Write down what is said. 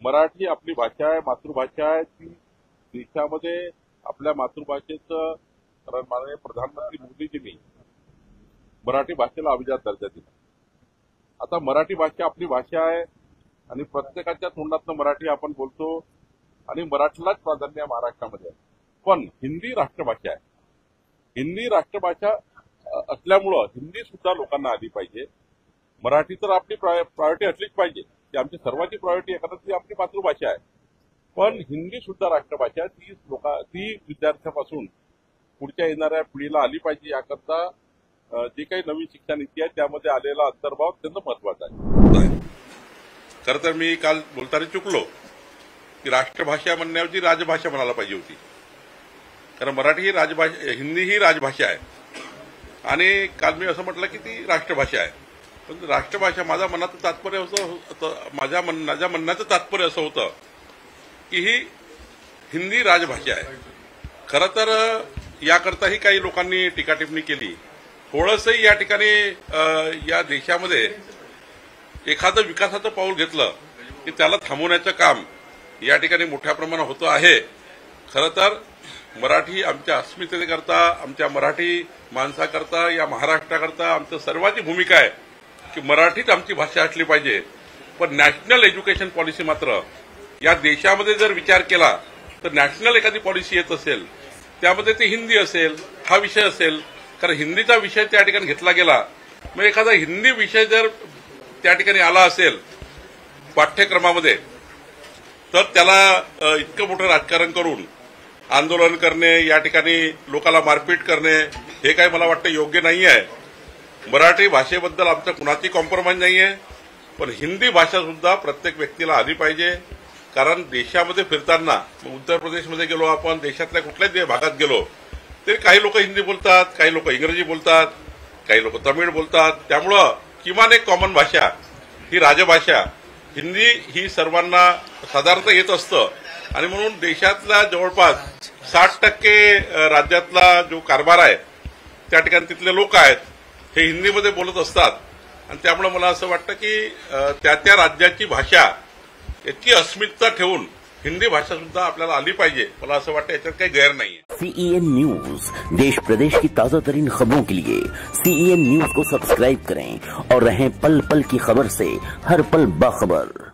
मराठी आपली भाषा आहे, मातृभाषा आहे. ती देशामध्ये आपल्या मातृभाषेचं माननीय प्रधानमंत्री मोदीजींनी मराठी भाषेला अभिजात दर्जा दिला. आता मराठी भाषा आपली भाषा आहे आणि प्रत्येकाच्या तोंडातनं मराठी आपण बोलतो आणि मराठीलाच प्राधान्य महाराष्ट्रामध्ये आहे. पण हिंदी राष्ट्रभाषा आहे. हिंदी राष्ट्रभाषा असल्यामुळं हिंदी सुद्धा लोकांना आली पाहिजे. मराठी तर आपली प्रायोरिटी असलीच पाहिजे, ती आमची सर्वांची प्रायोरिटी आहे, कारण ती आपली मातृभाषा आहे. पण हिंदी सुद्धा राष्ट्रभाषा ती विद्यार्थ्यापासून पुढच्या येणाऱ्या पिढीला आली पाहिजे. याकरता जी काही नवीन शिक्षण नीती आहे त्यामध्ये आलेला अंतर्भाव अत्यंत महत्वाचा आहे. खरं तर मी काल बोलताना चुकलो की राष्ट्रभाषा म्हणण्याऐवजी राजभाषा म्हणायला पाहिजे होती, कारण मराठी ही राजभाषा, हिंदी ही राजभाषा आहे आणि काल मी असं म्हटलं की ती राष्ट्रभाषा आहे. पण राष्ट्रभाषा माझ्या मनाचं तात्पर्य माझ्या म्हणण्याचं तात्पर्य असं होतं की ही हिंदी राजभाषा आहे. खरं तर याकरताही काही लोकांनी टीकाटिप्पणी केली. थोडंसंही या ठिकाणी या देशामध्ये एखादं विकासाचं पाऊल घेतलं की त्याला थांबवण्याचं काम या ठिकाणी मोठ्या प्रमाणात होतं आहे. खरं तर मराठी आमच्या अस्मितेकरता, आमच्या मराठी माणसाकरता, या महाराष्ट्राकरता आमचं सर्वांची भूमिका आहे की मराठीच आमची भाषा असली पाहिजे. पण नॅशनल एज्युकेशन पॉलिसी मात्र या देशामध्ये जर विचार केला तर नॅशनल एखादी पॉलिसी येत असेल त्यामध्ये ते हिंदी असेल, हा विषय असेल, कारण हिंदीचा विषय त्या ठिकाणी घेतला गेला. मग एखादा हिंदी विषय जर त्या ठिकाणी आला असेल पाठ्यक्रमामध्ये तर त्याला इतकं मोठं राजकारण करून आंदोलन करणे, या ठिकाणी लोकांना मारपीट करणे, हे काय मला वाटतं योग्य नाही आहे. मराठी भाषेबद्दल आमचं कुणाची कॉम्प्रोमाइज नाही आहे, पण हिंदी भाषा सुद्धा प्रत्येक व्यक्तीला आली पाहिजे. कारण देशामध्ये फिरताना उत्तर प्रदेशमध्ये गेलो आपण, देशातल्या कुठल्याच भागात गेलो तरी काही लोक हिंदी बोलतात, काही लोक इंग्रजी बोलतात, काही लोक तमिळ बोलतात. त्यामुळं किमान एक कॉमन भाषा ही राजभाषा हिंदी ही सर्वांना साधारणतः येत असतं आणि म्हणून देशातल्या जवळपास 60% राज्यातला जो कारभार आहे त्या ठिकाणी तिथले लोक आहेत हे हिंदीमध्ये बोलत असतात. आणि त्यामुळे मला असं वाटतं की त्या राज्याची भाषा याची अस्मिता ठेवून हिंदी भाषा सुद्धा आपल्याला आली पाहिजे. मला असं वाटतं याच्यात काही गैर नाही आहे. CEN न्यूज, देश प्रदेश की ताजा तरीन खबरों के लिए CEN न्यूज को सब्सक्राइब करें और रहें पल पल की खबर से हर पल बाखबर.